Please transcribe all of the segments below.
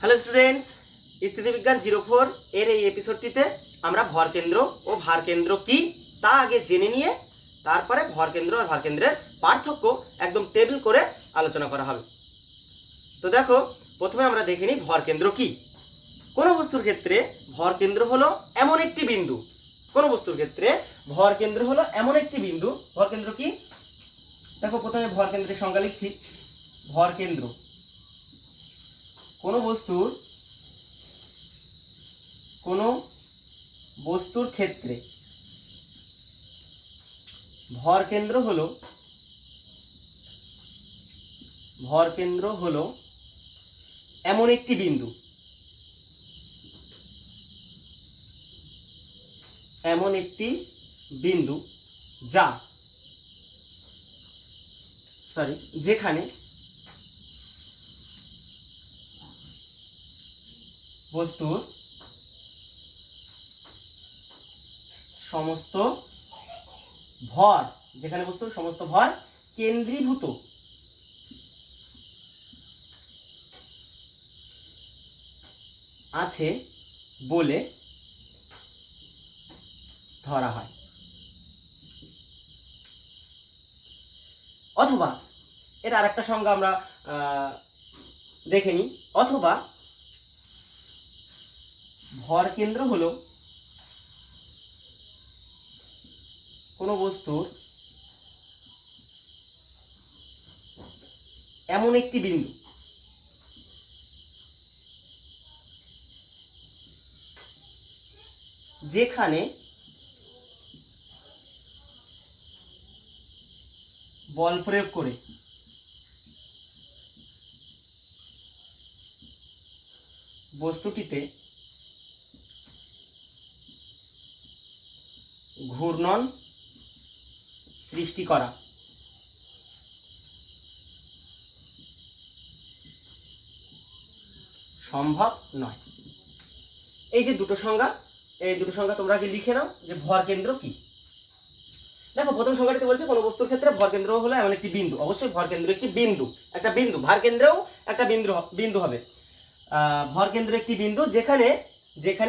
Hello students, স্থিতিবিজ্ঞান 04 এর এই এপিসোডটিতে আমরা ভরকেন্দ্র ও ভারকেন্দ্র কি তা আগে জেনে নিয়ে তারপরে ভরকেন্দ্র আর ভারকেন্দ্রের পার্থক্য একদম টেবিল করে আলোচনা করা হবে। তো দেখো, প্রথমে আমরা দেখে নিই ভরকেন্দ্র কি। কোনো বস্তুর ক্ষেত্রে ভরকেন্দ্র হলো এমন একটি বিন্দু, কোনো বস্তুর ক্ষেত্রে ভরকেন্দ্র হলো এমন একটি বিন্দু। ভরকেন্দ্র কি? দেখো, প্রথমে ভরকেন্দ্রের সংজ্ঞা লিখছি। ভরকেন্দ্র কোনো বস্তুর ক্ষেত্রে ভরকেন্দ্র হলো এমন একটি বিন্দু, যেখানে বস্তুর সমস্ত ভর কেন্দ্রীভূত আছে বলে ধরা হয়। অথবা এর আরেকটা সংজ্ঞা আমরা দেখে নিই। অথবা ভরকেন্দ্র হলো কোনো বস্তুর এমন একটি বিন্দু যেখানে বল প্রয়োগ করে বস্তুটিতে ঘূর্ণন সৃষ্টি করা সম্ভব নয়। এই যে দুটো সংজ্ঞা, এই দুটো সংজ্ঞা তোমরা আগে লিখে নাও যে ভরকেন্দ্র কি। দেখো, প্রথম সংজ্ঞাটিতে বলছে কোনো বস্তুর ক্ষেত্রে ভরকেন্দ্র হলো এমন একটি বিন্দু। অবশ্যই ভরকেন্দ্র একটি বিন্দু, একটা বিন্দু। ভারকেন্দ্রেও একটা বিন্দু হবে। ভরকেন্দ্র একটি বিন্দু যেখানে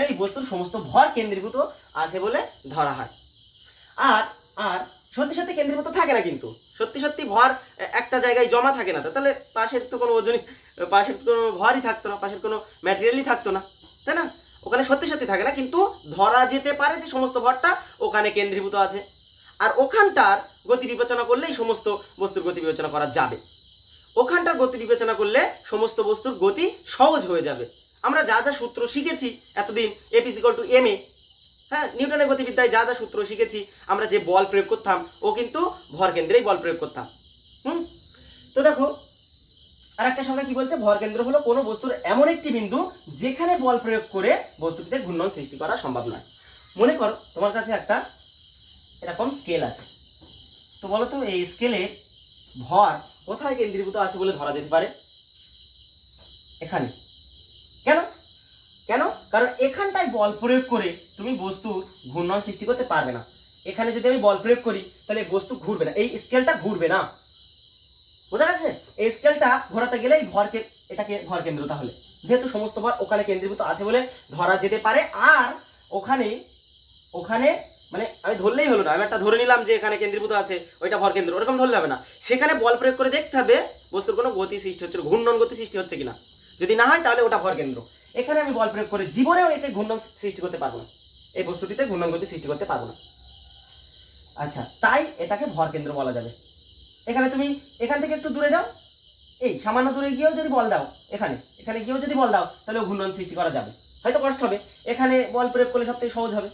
এই বস্তুর সমস্ত ভর কেন্দ্রীভূত আছে বলে ধরা হয়। আর আর সত্যি সত্যি কেন্দ্রীভূত থাকে না, কিন্তু সত্যি ভর একটা জায়গায় জমা থাকে না। তাহলে পাশের তো কোনো ভরই থাকতো না, পাশের কোনো ম্যাটেরিয়ালই থাকতো না, তাই না? ওখানে সত্যি থাকে না, কিন্তু ধরা যেতে পারে যে সমস্ত ভরটা ওখানে কেন্দ্রীভূত আছে। আর ওখানটার গতি বিবেচনা করলে এই সমস্ত বস্তুর গতি বিবেচনা করা যাবে। ওখানটার গতি বিবেচনা করলে সমস্ত বস্তুর গতি সহজ হয়ে যাবে। আমরা যা যা সূত্র শিখেছি এতদিন, F = ma, হ্যাঁ, নিউটনের গতিবিদ্যায় যা যা সূত্র শিখেছি, আমরা যে বল প্রয়োগ করতাম ও কিন্তু ভরকেন্দ্রেই বল প্রয়োগ করতাম। তো দেখো, আর একটা সংখ্যা কি বলছে? ভরকেন্দ্র হলো কোনো বস্তুর এমন একটি বিন্দু যেখানে বল প্রয়োগ করে বস্তুটিতে ঘূর্ণন সৃষ্টি করা সম্ভব নয়। মনে করো তোমার কাছে একটা এরকম স্কেল আছে। তো বলো তো, এই স্কেলের ভর কোথায় কেন্দ্রীভূত আছে বলে ধরা যেতে পারে? এখানে। কেন? কারণ এখানটায় বল প্রয়োগ করে তুমি বস্তুর ঘূর্ণন সৃষ্টি করতে পারবে না। এখানে যদি আমি বল প্রয়োগ করি তাহলে বস্তু ঘুরবে না, এই স্কেলটা ঘুরবে না। বোঝা গেছে? এই স্কেলটা ঘোরাতে গেলে এটাকে ভরকেন্দ্র। তাহলে যেহেতু সমস্ত ভর ওখানে কেন্দ্রীভূত আছে বলে ধরা যেতে পারে। আর ওখানে মানে আমি ধরলেই হলো না, আমি একটা ধরে নিলাম যে এখানে কেন্দ্রীভূত আছে, ওইটা ভরকেন্দ্র, ওরকম ধরলে হবে না। সেখানে বল প্রয়োগ করে দেখতে হবে বস্তুর কোনো গতি সৃষ্টি হচ্ছে, ঘূর্ণন গতি সৃষ্টি হচ্ছে কিনা। যদি না হয় তাহলে ওটা ভরকেন্দ্র। এখানে আমি বল প্রয়োগ করে জীবনেও একে ঘূর্ণন সৃষ্টি করতে পারবো না, এই বস্তুটিতে ঘূর্ণন গতি সৃষ্টি করতে পারবো না। আচ্ছা, তাই এটাকে ভরকেন্দ্র বলা যাবে। এখানে তুমি এখান থেকে একটু দূরে যাও, এই সামান্য দূরে গিয়েও যদি বল দাও, এখানে গিয়েও যদি বল দাও, তাহলে ঘূর্ণন সৃষ্টি করা যাবে। হয়তো কষ্ট হবে, এখানে বল প্রয়োগ করলে সবথেকে সহজ হবে,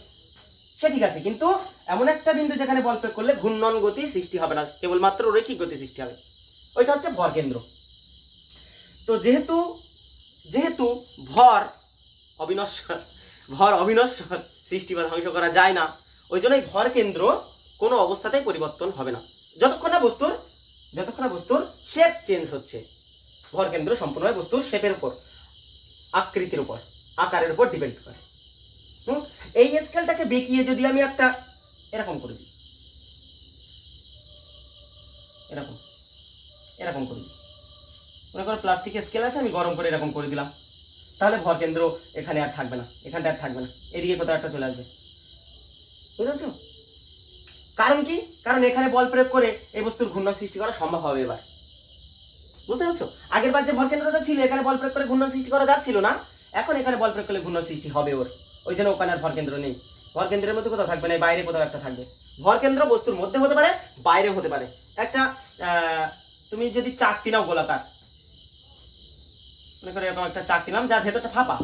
সে ঠিক আছে। কিন্তু এমন একটা বিন্দু যেখানে বল প্রয়োগ করলে ঘূর্ণন গতি সৃষ্টি হবে না, কেবলমাত্র রৈখিক গতি সৃষ্টি হবে, ওইটা হচ্ছে ভরকেন্দ্র। তো যেহেতু ভর অবিনশ্বর, সৃষ্টি বা ধ্বংস করা যায় না, ওই জন্যই ভরকেন্দ্র কোনো অবস্থাতেই পরিবর্তন হবে না যতক্ষণ না বস্তুর শেপ চেঞ্জ হচ্ছে। ভরকেন্দ্র সম্পূর্ণভাবে বস্তুর শেপের উপর, আকৃতির উপর, আকারের উপর ডিপেন্ড করে। এই স্কেলটাকে বেঁকিয়ে যদি আমি একটা এরকম করে দিই, এরকম করে দিই, মনে করো প্লাস্টিকের স্কেল আছে, আমি গরম করে এরকম করে দিলাম, তাহলে ভর কেন্দ্র এখানে আর থাকবে না, এখানটা আর থাকবে না, এদিকে কোথাও একটা চলে আসবে। বুঝেছ? কারণ কি? কারণ এখানে বল প্রয়োগ করে এই বস্তুর ঘূর্ণন সৃষ্টি করা সম্ভব হবে এবার। বুঝতে পারছো? আগের বার যে ভর কেন্দ্রটা ছিল এখানে বল প্রয়োগ করে ঘূর্ণন সৃষ্টি করা যাচ্ছিল না, এখন এখানে বল প্রয়োগ করলে ঘূর্ণন সৃষ্টি হবে ওর। ওই জন্য ওখানে আর ভর কেন্দ্র নেই। ভর কেন্দ্রের মধ্যে কোথাও থাকবে না, বাইরে কোথাও একটা থাকবে। ভর কেন্দ্র বস্তুর মধ্যে হতে পারে, বাইরে হতে পারে। একটা তুমি যদি চাকতি নাও গোলাকার, মনে করো এরকম একটা চাকতি নাম যার ভেতরটা ফাঁপা,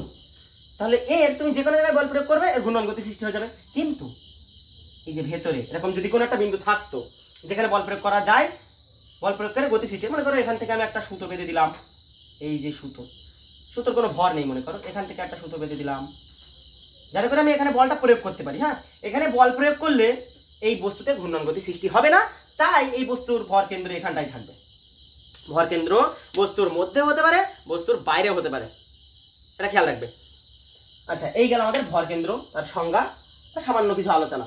তাহলে এর তুমি যে কোনো জায়গায় বল প্রয়োগ করবে এর ঘূর্ণন গতি সৃষ্টি হয়ে যাবে। কিন্তু এই যে ভেতরে এরকম যদি কোনো একটা বিন্দু থাকতো যেখানে বল প্রয়োগ করা যায়, বল প্রয়োগ করে গতি সৃষ্টি, মনে করো এখান থেকে আমি একটা সুতো বেঁধে দিলাম, এই যে সুতোর কোনো ভর নেই, মনে করো এখান থেকে একটা সুতো বেঁধে দিলাম যাতে করে আমি এখানে বলটা প্রয়োগ করতে পারি। হ্যাঁ, এখানে বল প্রয়োগ করলে এই বস্তুতে ঘূর্ণন গতি সৃষ্টি হবে না, তাই এই বস্তুর ভর কেন্দ্র এখানটাই থাকবে। ভর কেন্দ্র বস্তুর মধ্যে হতে পারে, বস্তুর বাইরে হতে পারে, এটা খেয়াল রাখবে। আচ্ছা, এই গেল আমাদের ভর কেন্দ্র, তার সংজ্ঞা, সামান্য কিছু আলোচনা।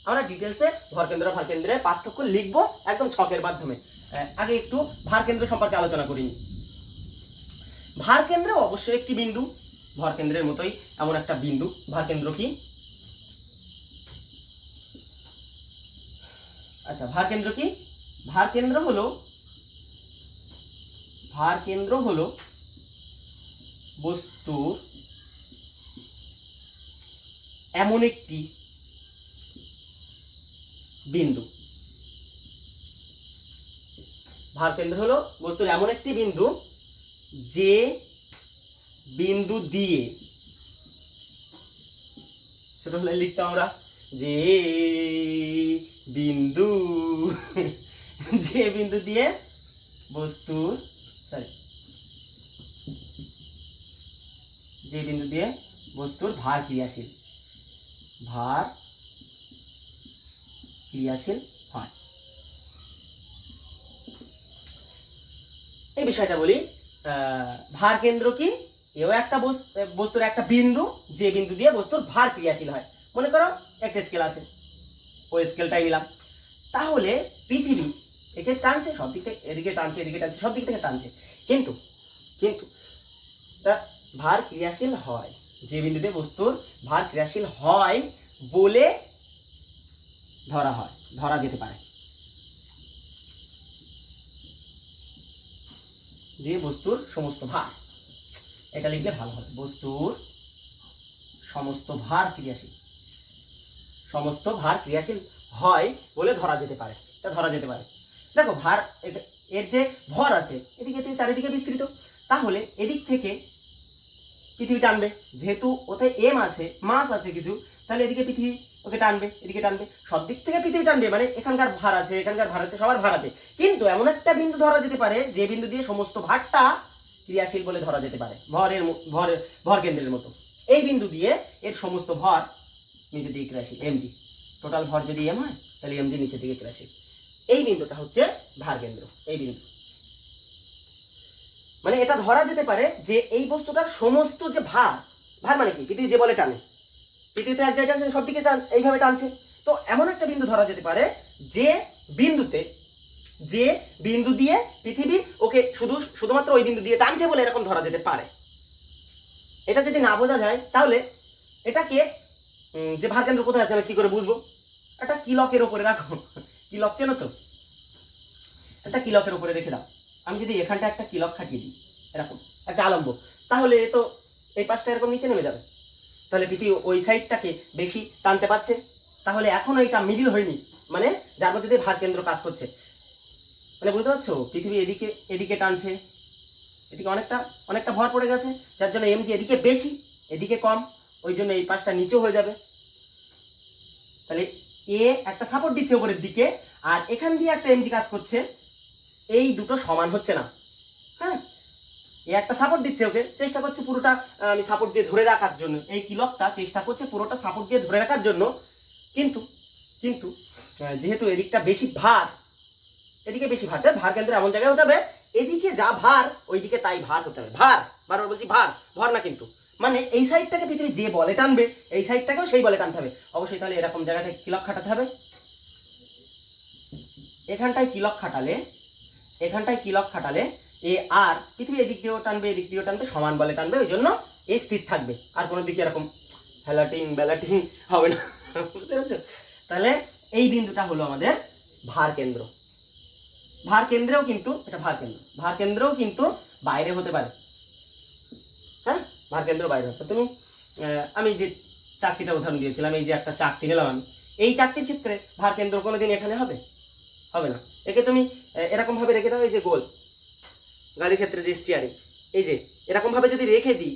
আমরা ডিটেলসে ভর কেন্দ্রের পার্থক্য লিখবো একদম ছকের মাধ্যমে। আগে একটু ভার কেন্দ্র সম্পর্কে আলোচনা করিনি। ভার কেন্দ্র অবশ্যই একটি বিন্দু, ভর কেন্দ্রের মতোই এমন একটা বিন্দু। ভার কেন্দ্র কি? আচ্ছা, ভার কেন্দ্র কি? ভার কেন্দ্র হলো বস্তুর এমন একটি বিন্দু। ভার কেন্দ্র হলো বস্তুর এমন একটি বিন্দু যে বিন্দু দিয়ে, ছোট হলে লিখতাম আমরা যে বিন্দু দিয়ে বস্তুর ভার ক্রিয়াশীল হয়। এই বিষয়টা বলি। ভার কেন্দ্র কি? এও একটা বস্তুর একটা বিন্দু যে বিন্দু দিয়ে বস্তুর ভার ক্রিয়াশীল হয়। মনে করো একটা স্কেল আছে, ওই স্কেলটাই নিলাম, তাহলে পৃথিবী একে টানছে সব দিক থেকে, এদিকে টানছে, এদিকে টানছে, সব দিক থেকে টানছে, কিন্তু ভার ক্রিয়াশীল হয়, যে বিন্দুতে বস্তুর ভার ক্রিয়াশীল হয় বলে ধরা যেতে পারে। যে বস্তুর সমস্ত ভার, এটা লিখলে ভালো হবে, বস্তুর সমস্ত ভার ক্রিয়াশীল হয় বলে ধরা যেতে পারে। এটা ধরা যেতে পারে। দেখো, ভার এর যে ভর আছে এদিকে থেকে চারিদিকে বিস্তৃত, তাহলে এদিক থেকে পৃথিবী টানবে, যেহেতু ওতে এম আছে, মাস আছে কিছু, তাহলে এদিকে পৃথিবী ওকে টানবে, এদিকে টানবে, সব দিক থেকে পৃথিবী টানবে, মানে এখানকার ভার আছে, সবার ভার আছে। কিন্তু এমন একটা বিন্দু ধরা যেতে পারে যে বিন্দু দিয়ে সমস্ত ভারটা ক্রিয়াশীল বলে ধরা যেতে পারে, ভর কেন্দ্রের মতো। এই বিন্দু দিয়ে এর সমস্ত ভর নিচে দিকে ক্রিয়াশীল, এমজি। টোটাল ভর যদি এম হয় তাহলে এমজি নিচে দিকে ক্রিয়াশীল। এই বিন্দুটা হচ্ছে ভার কেন্দ্র। এই বিন্দু মানে এটা ধরা যেতে পারে যে এই বস্তুটার সমস্ত যে ভার মানে কি? পৃথিবী যে বলে টানে, পৃথিবীতে এক জায়গায় টানছে, সব দিকে এইভাবে টানছে, তো এমন একটা বিন্দু ধরা যেতে পারে যে বিন্দু দিয়ে পৃথিবী ওকে শুধুমাত্র ওই বিন্দু দিয়ে টানছে বলে এরকম ধরা যেতে পারে। এটা যদি না বোঝা যায় তাহলে এটাকে যে ভার কেন্দ্র কোথায় আছে আমি কি করে বুঝবো? একটা কিলকের উপরে রাখো, কিলক চেনো তো? একটা কিলকের উপরে রেখে দাও। আমি যদি এখানটা একটা কিলক খাটিয়ে দিই, এরকম একটা আলম্ব, তাহলে তো এই পাশটা এরকম নিচে নেমে যাবে, তাহলে পৃথিবী ওই সাইডটাকে বেশি টানতে পারছে, তাহলে এখনো এটা মিডিল হয়নি, মানে যার মধ্যে দিয়ে ভার কেন্দ্র কাজ করছে। মানে বুঝতে পারছো? পৃথিবী এদিকে টানছে, এদিকে অনেকটা ভর পড়ে গেছে, যার জন্য এমজি এদিকে বেশি, এদিকে কম, ওই জন্য এই পাশটা নিচেও হয়ে যাবে। তাহলে এ একটা সাপোর্ট দিচ্ছে উপরের দিকে, আর এখান দিয়ে একটা এমজি কাজ করছে, এই দুটো সমান হচ্ছে না। হ্যাঁ, এ একটা সাপোর্ট দিচ্ছে, ওকে চেষ্টা করছে পুরোটা আমি সাপোর্ট দিয়ে ধরে রাখার জন্য, এই কিলকটা চেষ্টা করছে পুরোটা সাপোর্ট দিয়ে ধরে রাখার জন্য, কিন্তু যেহেতু এদিকটা বেশি ভার, এদিকে বেশি ভার, তাই ভার কেন্দ্র এমন জায়গায় হতে হবে এদিকে যা ভার ওইদিকে তাই ভার হতে হবে। বারবার বলছি ভর না কিন্তু, মানে এই সাইডটাকে পৃথিবী যে বলে টানবে এই সাইডটাকেও সেই বলে টানতে হবে অবশ্যই। তাহলে এরকম জায়গা থেকে কিলক খাটাতে হবে, এখানটায় কিলক খাটালে এ আর পৃথিবী এদিক দিয়েও টানবে, এদিক দিয়েও টানবে, সমান বলে টানবে, ওই জন্য এই স্থির থাকবে, আর কোনো দিকে এরকম হেলাটিং বেলাটিং হবে না। বুঝতে পারছো? তাহলে এই বিন্দুটা হলো আমাদের ভার কেন্দ্র। ভার কেন্দ্রেও কিন্তু এটা ভার কেন্দ্রেও কিন্তু বাইরে হতে পারে। হ্যাঁ, ভার কেন্দ্র বাইরে হতে। তুমি আমি যে চাকতিটা উদাহরণ দিয়েছিলাম, এই যে একটা চাকতি নিলাম আমি, এই চাকতির ক্ষেত্রে ভার কেন্দ্র কোনোদিন এখানে হবে না। একে তুমি এরকম ভাবে রেখে দাও, এই যে গোল গাড়ির ক্ষেত্রে যে স্টিয়ারিং, এই যে এরকম ভাবে যদি রেখে দিই,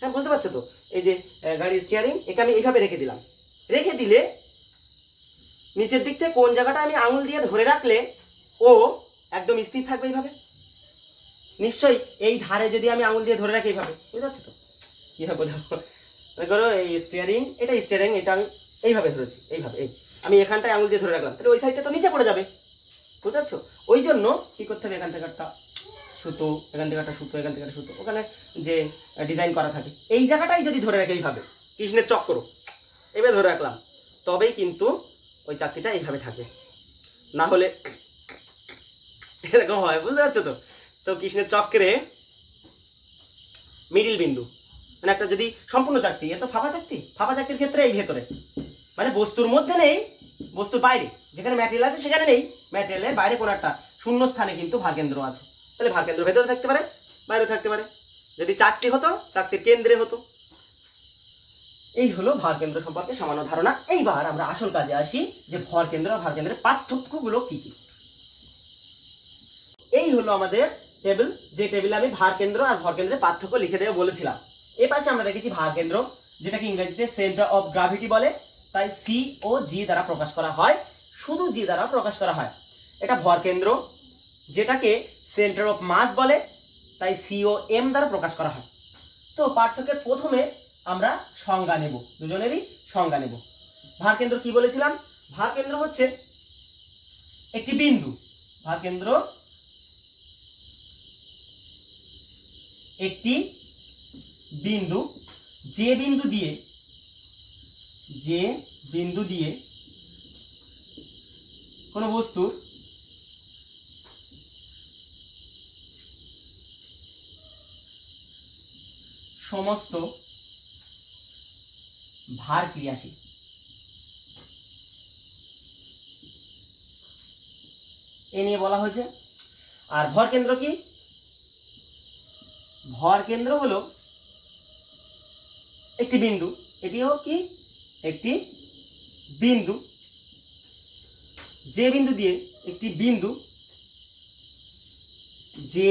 হ্যাঁ বুঝতে পারছো তো, এই যে গাড়ির স্টিয়ারিং, একে আমি এইভাবে রেখে দিলাম, রেখে দিলে নিচের দিক থেকে কোন জায়গাটা আমি আঙুল দিয়ে ধরে রাখলে ও একদম স্থির থাকবে এইভাবে। নিশ্চয়ই এই ধারে যদি আমি আঙুল দিয়ে ধরে রাখি এইভাবে, বুঝতে পারছো তো কিভাবে বোঝাবো? মনে করো এই স্টিয়ারিং, এটা আমি এইভাবে ধরেছি, এইভাবে এই আমি এখানটায় আঙুল দিয়ে ধরে রাখলাম, তাহলে ওই সাইডটা তো নিচে পড়ে যাবে। বুঝতে পারছো? ওই জন্য কি করতে হবে, এখান থেকে একটা সুতো, এখান থেকে একটা সুতো, এখান থেকে একটা সুতো, ওখানে যে ডিজাইন করা থাকে এই জায়গাটাই যদি ধরে রাখে এইভাবে, কৃষ্ণের চক্র এভাবে ধরে রাখলাম, তবেই কিন্তু ওই চাকতিটা এইভাবে থাকবে। না হলে এরকম হয়, বুঝতে পারছো তো? তো কৃষ্ণের চক্রে মিডিল বিন্দু মানে একটা যদি সম্পূর্ণ চাকতি, এ তো ফাঁপা চাকতির ক্ষেত্রে এই ভেতরে মানে বস্তুর মধ্যে নেই, বস্তুর বাইরে যেখানে ম্যাটেরিয়াল আছে সেখানে নেই, ম্যাটেরিয়ালের বাইরে কোনো একটা শূন্য স্থানে কিন্তু ভারকেন্দ্র আছে। তাহলে ভারকেন্দ্র ভেতরে থাকতে পারে, বাইরে থাকতে পারে। যদি চাকতি হতো, চাকতির কেন্দ্রে হতো। এই হলো ভারকেন্দ্র সম্পর্কে সামান্য ধারণা। এইবার আমরা আসল কাজে আসি, যে ভরকেন্দ্র আর ভারকেন্দ্রের পার্থক্যগুলো কি কি। এই হলো আমাদের টেবিল, যে টেবিলে আমি ভারকেন্দ্র আর ভরকেন্দ্রের পার্থক্য লিখে দেবো বলেছিলাম। এ পাশে আমরা রেখেছি ভারকেন্দ্র, যেটাকে ইংরেজিতে সেন্টার অফ গ্র্যাভিটি বলে, তাই সি ও জি দ্বারা প্রকাশ করা হয়, শুধু জি দ্বারা প্রকাশ করা হয়। এটা ভরকেন্দ্র, যেটাকে সেন্টার অফ মাস বলে, তাই সি ও এম দ্বারা প্রকাশ করা হয়। তো পার্থক্যের প্রথমে আমরা সংজ্ঞা নেব, দুজনেরই সংজ্ঞা নেব। ভারকেন্দ্র কি বলেছিলাম? ভারকেন্দ্র হচ্ছে একটি বিন্দু, ভারকেন্দ্র একটি বিন্দু, যে বিন্দু দিয়ে কোনো বস্তুর সমস্ত ভার ক্রিয়াশীল। এ নিয়ে বলা হয়েছে। আর ভরকেন্দ্র কি? ভরকেন্দ্র হলো একটি বিন্দু, এটিও কি একটি বিন্দু, যে বিন্দু দিয়ে একটি বিন্দু, যে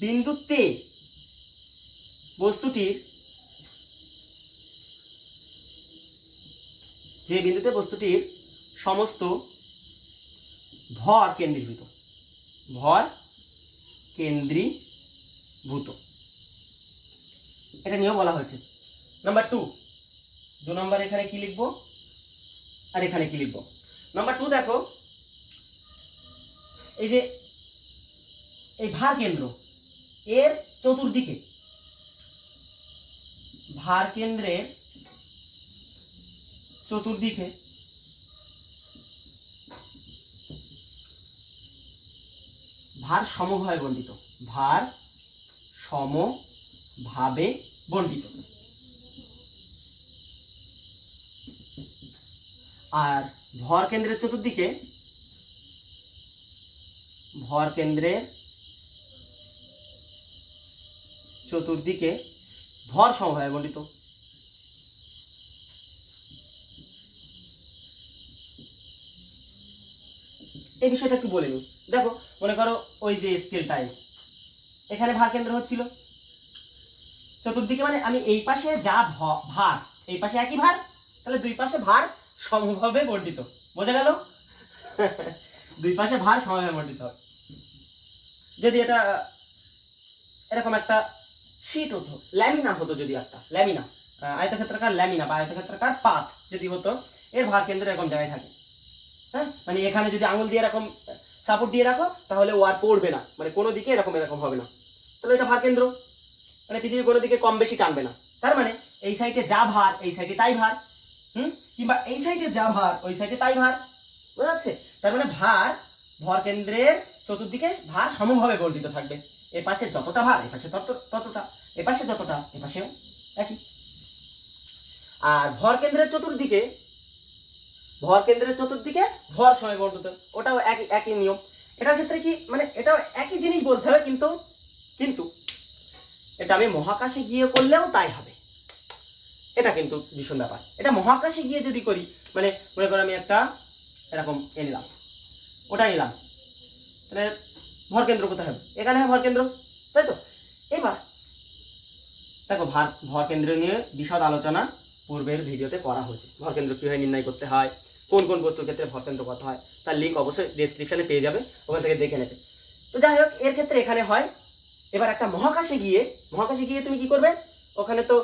বিন্দুতে বস্তুটির সমস্ত ভর কেন্দ্রীভূত। এটা নিয়েও বলা হয়েছে। নাম্বার 2, 2 নম্বর এখানে কি লিখবো আর এখানে কি লিখবো? নাম্বার 2 দেখো, এই যে এই ভার কেন্দ্র এর চতুর্দিকে, ভার কেন্দ্রের চতুর্দিকে ভার সমভাবে বণ্টিত, ভার সমভাবে বণ্টিত। আর ভর কেন্দ্রের চতুর্দিকে ভর সমভাবে বণ্টিত। এই বিষয়টা একটু বলে নিই। দেখো, মনে করো ওই যে স্কেলটাই, এখানে ভার কেন্দ্র হচ্ছিল চতুর্দিকে, মানে আমি এই পাশে যা ভার, এই পাশে একই ভার, তাহলে দুই পাশে ভার সমভাবে বণ্টিত। বোঝা গেল? দুই পাশে ভার সমভাবে বণ্টিত হবে। যদি এটা এরকম একটা শীট হতো, ল্যামিনা হতো, যদি একটা ল্যামিনা, আয়তক্ষেত্রাকার ল্যামিনা বা আয়তক্ষেত্রাকার পাত যদি হতো, এর ভার কেন্দ্র এরকম জায়গায় থাকে। হ্যাঁ, মানে এখানে যদি আঙুল দিয়ে এরকম সাপোর্ট দিয়ে রাখো, তাহলে ও আর পড়বে না, মানে কোনো দিকে এরকম হবে না। তাহলে এটা ভার কেন্দ্র, মানে পৃথিবীর কোনো দিকে কম বেশি টানবে না। তার মানে এই সাইডে যা ভার এই সাইডে তাই ভার, কিংবা এই সাইডে যা ভার ওই সাইডে তাই ভার। বোঝা যাচ্ছে? তার মানে ভর কেন্দ্রের চতুর্দিকে ভার সমভাবে বণ্টিত থাকবে। এর পাশে যতটা ভার, এর পাশে ততটা। এপাশে যতটা এপাশেও একই। আর ভর কেন্দ্রের চতুর্দিকে ভর সমেত বর্ধিত, ওটাও একই একই নিয়ম। এটার ক্ষেত্রে কি মানে এটাও একই জিনিস বলতে হবে, কিন্তু কিন্তু এটা আমি মহাকাশে গিয়ে করলেও তাই হবে। এটা কিন্তু ভীষণ ব্যাপার। এটা মহাকাশে গিয়ে যদি করি, মানে মনে করো আমি একটা এরকম এ নিলাম, ওটা নিলাম, তাহলে ভর কেন্দ্র কোথায় হবে? এখানে হয় ভর কেন্দ্র, তাই তো? এবার দেখো ভর কেন্দ্র নিয়ে বিশদ আলোচনা পূর্বের ভিডিওতে করা হয়েছে। ভর কেন্দ্র কিভাবে নির্ণয় করতে হয়, কোন কোন বস্তুর ক্ষেত্রে ভর কেন্দ্র কত হয়, তার লিঙ্ক অবশ্যই ডেসক্রিপশনে পেয়ে যাবে, ওখান থেকে দেখে নেবে। তো যাই হোক, এর ক্ষেত্রে এখানে হয়। এবার একটা মহাকাশে গিয়ে তুমি কি করবে? ওখানে তো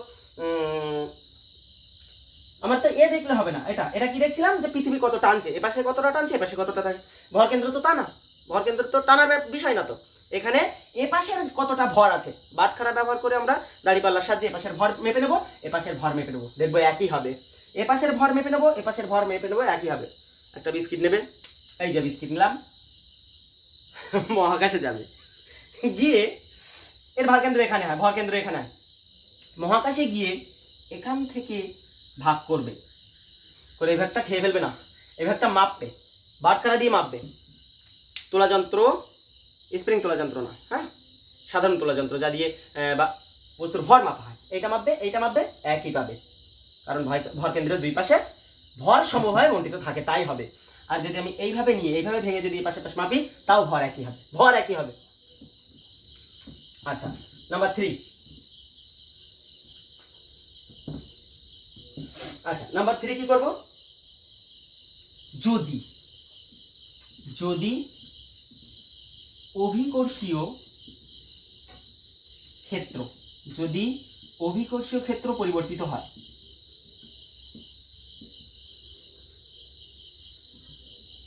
আমার তো দেখলে হবে না। এটা কি দেখছিলাম যে পৃথিবী কত টানছে, এপাশে কতটা টানছে, এপাশে কতটা টানছে। ভর কেন্দ্র তো তা না, ভর কেন্দ্র তো টানার বিষয় না। তো এখানে এপাশের কতটা ভর আছে, বাটখারা ব্যবহার করে আমরা দাড়িপাল্লার সাহায্যে এপাশের ভর মেপে নেবো, এপাশের ভর মেপে নেবো, দেখবো একই হবে। এপাশের ভর মেপে নেবো, এপাশের ভর মেপে নেবো, একই হবে। একটা বিস্কিট নেবে, এই যে বিস্কিট নিলাম, মহাকাশে যাবে, গিয়ে এর ভর কেন্দ্র এখানে হয়, ভর কেন্দ্র এখানে হয়। মহাকাশে গিয়ে এখান থেকে ভাগ করবে, করে এই ভাগটা খেয়ে ফেলবে না, এই ভাগটা মাপবে, বাটখারা দিয়ে মাপবে। তোলা যন্ত্র, স্প্রিং তোলা যন্ত্র না, হ্যাঁ, সাধারণ তোলা যন্ত্র যা দিয়ে বা বস্তুর ভর মাপা হয়, এইটা মাপবে, একই পাবে। কারণ ভর কেন্দ্রের দুই পাশে ভর সমভাবে বণ্টিত থাকে, তাই হবে। আর যদি আমি এইভাবে ভেঙে যদি পাশে পাশে মাপি, তাও ভর একই হবে। আচ্ছা, নাম্বার 3। আচ্ছা, নাম্বার 3 কি করব? যদি অভিকর্ষীয় ক্ষেত্র পরিবর্তিত হয়,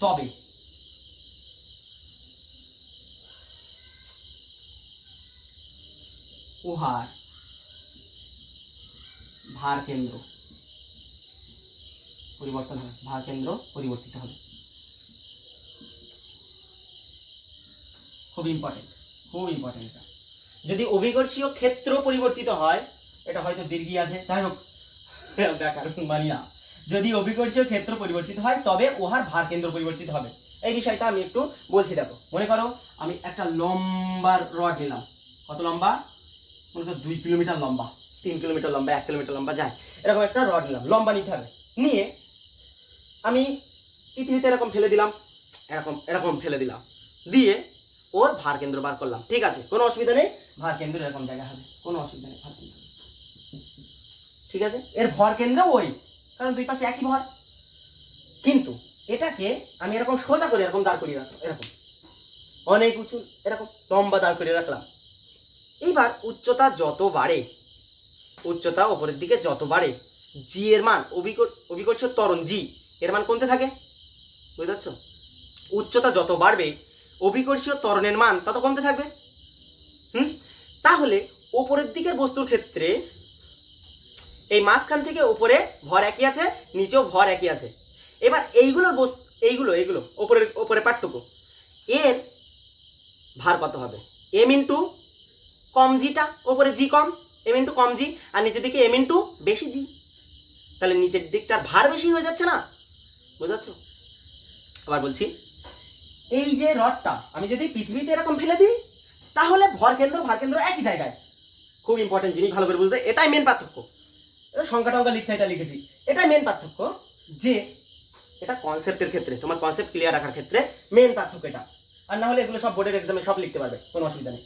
তবে উহার ভার কেন্দ্র পরিবর্তিত হবে। খুব ইম্পর্টেন্ট এটা। যদি অভিকর্ষীয় ক্ষেত্র পরিবর্তিত হয়, এটা হয়তো দীর্ঘই আছে, যাই হোক ব্যাকরণ মানি না। যদি অভিকর্ষীয় ক্ষেত্র পরিবর্তিত হয়, তবে উহার ভার কেন্দ্র পরিবর্তিত হবে। এই বিষয়টা আমি একটু বলছি। দেখো, মনে করো আমি একটা লম্বা রড নিলাম। কত লম্বা? মনে করো 2 কিলোমিটার লম্বা, 3 কিলোমিটার লম্বা, 1 কিলোমিটার লম্বা, যায় এরকম একটা রড নিলাম, লম্বা নিতে হবে। নিয়ে আমি পৃথিবীতে এরকম ফেলে দিলাম, দিয়ে ওর ভার কেন্দ্র বার করলাম। ঠিক আছে, কোনো অসুবিধা নেই, ভার কেন্দ্র এরকম জায়গা হবে, কোনো অসুবিধা নেই, ভার কেন্দ্র ঠিক আছে। এর ভর কেন্দ্র ওই, কারণ দুই পাশে একই ভর। কিন্তু এটাকে আমি এরকম সোজা করে এরকম দাঁড় করিয়ে রাখলাম, এরকম অনেক উঁচু এরকম লম্বা দাঁড় করিয়ে রাখলাম। এইবার উচ্চতা ওপরের দিকে যত বাড়ে, জি এর মান, অভিকর্ষীয় ত্বরণ জি এর মান কমতে থাকে, বুঝতে পারছো? উচ্চতা যত বাড়বে, অভিকর্ষীয় ত্বরণের মান তত কমতে থাকবে। তাহলে ওপরের দিকের বস্তুর ক্ষেত্রে এই মাঝখান থেকে উপরে ভর একই আছে, নিচেও ভর একই আছে। এবার এইগুলো ওপরের পার্থক্য, এর ভার কত হবে? এম ইন্টু কম জিটা, ওপরে জি কম, এম ইন্টু কম জি, আর নিচের দিকে এম ইন্টু বেশি জি। তাহলে নিচের দিকটার ভার বেশি হয়ে যাচ্ছে না, বুঝতে পারছো? আবার বলছি, এই যে রডটা আমি যদি পৃথিবীতে এরকম ফেলে দিই, তাহলে ভার কেন্দ্র একই জায়গায়। খুব ইম্পর্টেন্ট জিনিস, ভালো করে বুঝতে, এটাই মেন পার্থক্য। সংখ্যা টঙ্কা লিখতে এটা লিখেছি, এটাই মেন পার্থক্য। যে এটা কনসেপ্টের ক্ষেত্রে, তোমার কনসেপ্ট ক্লিয়ার রাখার ক্ষেত্রে মেন পার্থক্য এটা। আর না হলে এগুলো সব বোর্ডের এক্সামে সব লিখতে পারবে, কোনো অসুবিধা নেই।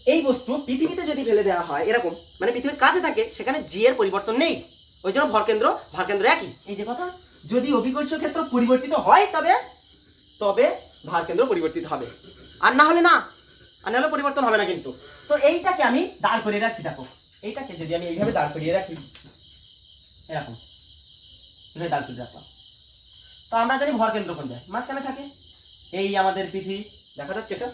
এই বস্তু পৃথিবীতে যদি ফেলে দেওয়া হয় এরকম, মানে পৃথিবীর কাছে থাকে, সেখানে জি এর পরিবর্তন নেই, ওই জন্য ভার কেন্দ্র একই। এই যে কথা, যদি অভিকর্ষীয় ক্ষেত্র পরিবর্তিত হয়, তবে ভার কেন্দ্র পরিবর্তিত হবে, আর না হলে পরিবর্তন হবে না কিন্তু। তো এইটাকে আমি দাঁড় করিয়ে রাখছি। দেখো, এইটাকে যদি আমি এইভাবে দাঁড় করিয়ে রাখি, এরকম এভাবে দাঁড় করিয়ে রাখলাম, তো আমরা জানি ভর কেন্দ্র কোন যায়, মাঝখানে থাকে। এই আমাদের পৃথিবী, দেখা যাচ্ছে এটা,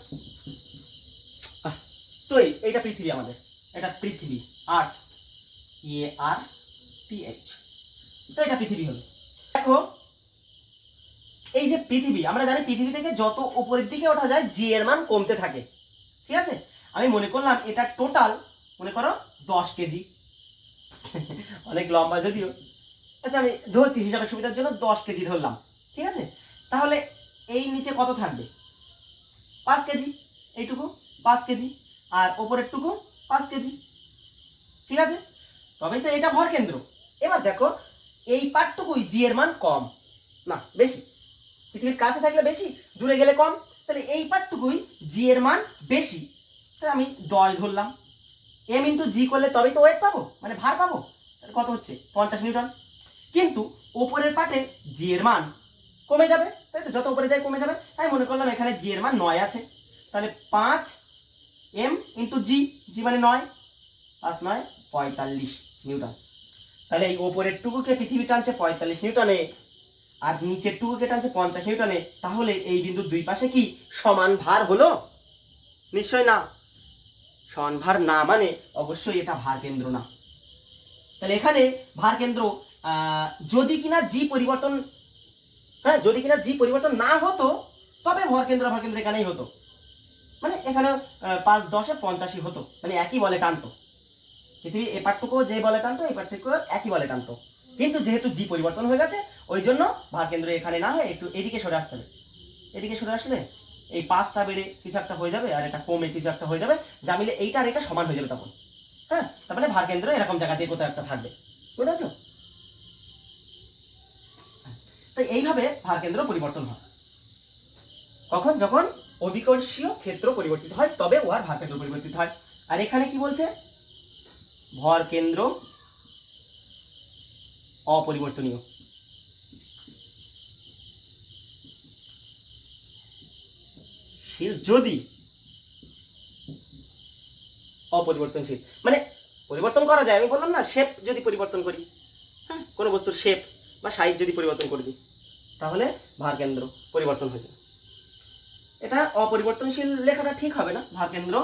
তো এইটা পৃথিবী আমাদের, এটা পৃথিবী, আর্থ, ARTH, তো এটা পৃথিবী হলো। দেখো, এই যে পৃথিবী, আমরা জানি পৃথিবী থেকে যত উপরের দিকে ওঠা যায়, জি এর মান কমতে থাকে, ঠিক আছে। আমি মনে করলাম এটা টোটাল মনে করো 10 কেজি। অনেক লম্বা যদিও, আচ্ছা আমি ধরছি হিসাবের সুবিধার জন্য 10 কেজি ধরলাম, ঠিক আছে। তাহলে এই নিচে কত থাকবে? 5 কেজি, এইটুকু 5 কেজি, আর ওপরের টুকু 5 কেজি, ঠিক আছে। তবেই তো এটা ভর কেন্দ্র। এবার দেখো এই পার্টটুকুই জি এর মান কম, না বেশি, পৃথিবীর কাছে থাকলে বেশি, দূরে গেলে কম, তাহলে এই পার্টটুকুই জি এর মান বেশি, তাই আমি 10 ধরলাম। এম ইন্টু জি করলে তবেই তো ওয়েট পাবো, মানে ভার পাবো। তাহলে কত হচ্ছে? 50 নিউটন। কিন্তু ওপরের পার্টে জি এর মান কমে যাবে, তাই তো, যত উপরে যায় কমে যাবে। তাই মনে করলাম এখানে জি এর মান 9 আছে, তাহলে 5 এম ইন্টু জি, জি মানে 9, 5 9 45 নিউটন। তাহলে এই ওপরের টুকুকে পৃথিবী টানছে 45 নিউটনে, আর নিচের টুকুকে টানছে 50 নিউটনে। তাহলে এই বিন্দুর দুই পাশে কি সমান ভার হলো? নিশ্চয় না। সমান ভার না মানে অবশ্যই এটা ভার কেন্দ্র না। তাহলে এখানে ভার কেন্দ্র যদি কিনা জি পরিবর্তন, হ্যাঁ যদি কিনা জি পরিবর্তন না হতো তবে ভর কেন্দ্র এখানেই হতো, মানে এখানে 5 10 50 হতো, মানে একই বলে টানতো। পৃথিবী এ পার্টটুকু যে বলে টানতো এই পার্টটুকু একই বলে টানতো। কিন্তু যেহেতু জি পরিবর্তন হয়ে গেছে ওই জন্য ভার কেন্দ্র এখানে না হয়ে একটু এদিকে সরে আসতে হবে। এদিকে সরে আসলে এই 5টা বেড়ে কিছু একটা হয়ে যাবে, আর এটা কমে কিছু একটা হয়ে যাবে, যা মিলে এইটা আর এটা সমান হয়ে যাবে তখন। হ্যাঁ, তার মানে ভার কেন্দ্র এরকম জায়গা দিয়ে কোথাও একটা থাকবে, বুঝতে পারছো? তো এইভাবে ভার কেন্দ্র পরিবর্তন হয়। কখন? যখন অভিকর্ষীয় ক্ষেত্র পরিবর্তিত হয় তবে উহার ভার কেন্দ্র পরিবর্তিত হয়। আর এখানে কি বলছে? ভর কেন্দ্র অপরিবর্তনীয়। যদি অপরিবর্তনশীল মানে পরিবর্তন করা যায়, আমি বললাম না, শেপ যদি পরিবর্তন করি, হ্যাঁ কোনো বস্তুর শেপ বা সাইজ যদি পরিবর্তন করে দিই তাহলে ভার কেন্দ্র পরিবর্তন হয়ে যায়। এটা অপরিবর্তনশীল লেখাটা ঠিক হবে না, ভার কেন্দ্র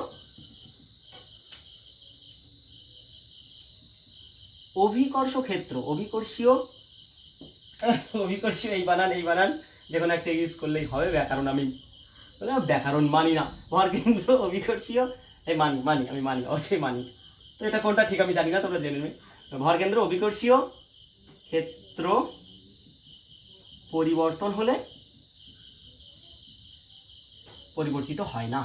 অভিকর্ষ ক্ষেত্র, অভিকর্ষীয় এই বানান যে কোনো একটা ইউজ করলেই হবে। ব্যাকরণ আমি ব্যাকরণ মানি না, ভর কেন্দ্র অভিকর্ষীয় এই আমি মানি, অবশ্যই মানি। তো এটা কোনটা ঠিক আমি জানি না, তোমরা জেনে নেবে। ভর কেন্দ্র অভিকর্ষীয় ক্ষেত্র পরিবর্তন হলে পরিবর্তিত হয় না,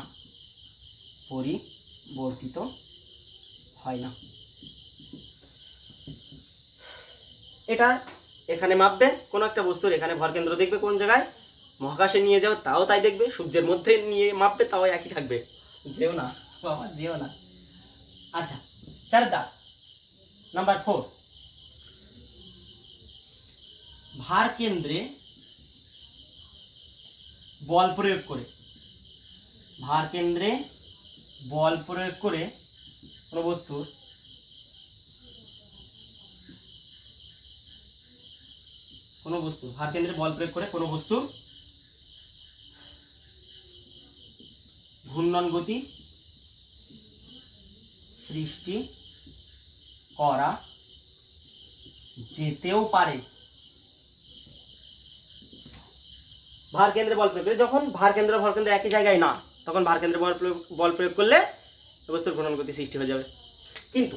পরিবর্তিত হয় না। এটা এখানে মাপবে কোনো একটা বস্তুর, এখানে ভর কেন্দ্র দেখবে কোন জায়গায়, মহাকাশে নিয়ে যাও তাও তাই দেখবে, সূর্যের মধ্যে নিয়ে মাপবে তাও একই থাকবে। যেও না বাবা, যেও না। আচ্ছা, 4 দাগ নাম্বার 4, ভার কেন্দ্রে বল প্রয়োগ করে, ভার কেন্দ্রে বল প্রয়োগ করে কোনো বস্তুর ভার কেন্দ্রে বল প্রয়োগ করে কোনো বস্তু ঘূর্ণন গতি সৃষ্টি করা যেতেও পারে। ভার কেন্দ্রে বল প্রয়োগ করে, যখন ভার কেন্দ্র একই জায়গায় না, তখন ভার কেন্দ্রে বল প্রয়োগ করলে বস্তুর ঘূর্ণন গতি সৃষ্টি হয়ে যাবে। কিন্তু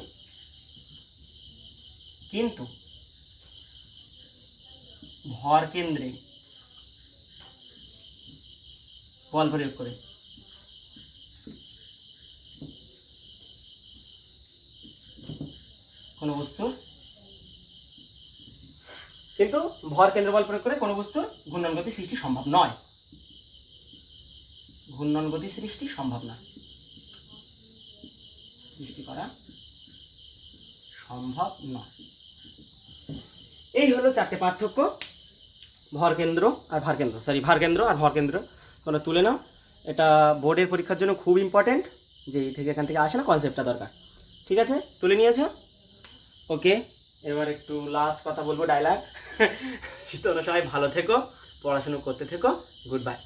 ভর কেন্দ্রে বল প্রয়োগ করে কোনো বস্তু, কিন্তু ভর কেন্দ্র বল প্রয়োগ করে কোনো বস্তুর ঘূর্ণন গতি সৃষ্টি সম্ভব নয়, ঘূর্ণন গতি সৃষ্টি সম্ভব না, সৃষ্টি করা সম্ভব নয়। এই হলো 4টে পার্থক্য ভার কেন্দ্র আর ভর কেন্দ্র। তোমরা তুলে নাও, এটা বোর্ডের পরীক্ষার জন্য খুব ইম্পর্টেন্ট, যে এই থেকে এখান থেকে আসে না, কনসেপ্টটা দরকার। ঠিক আছে, তুলে নিয়েছো? ওকে, এবার একটু লাস্ট কথা বলবো, ডায়লগ। তোমরা সবাই ভালো থেকো, পড়াশোনা করতে থেকো, গুড বাই।